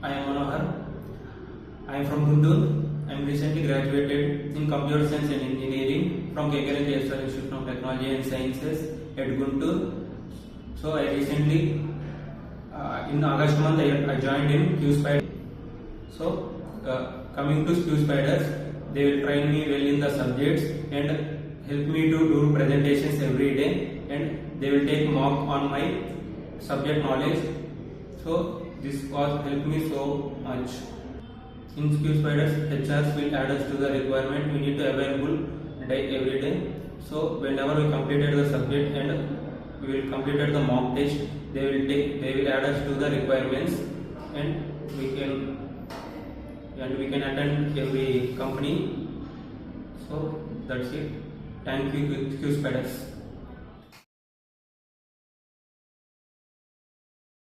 I am Manohar. I am from Guntur. I am recently graduated in Computer Science and Engineering from KPHB Institute of Technology and Sciences at Guntur. So I recently, in August month, I joined in Qspiders. So coming to Qspiders, they will train me well in the subjects and help me to do presentations every day, and they will take mock on my subject knowledge. So this was helped me so much. In Qspiders, HRs will add us to the requirement. We need to available every day. So whenever we completed the subject and we will completed the mock test, they will add us to the requirements, and we can attend every company. So that's it. Thank you, Qspiders.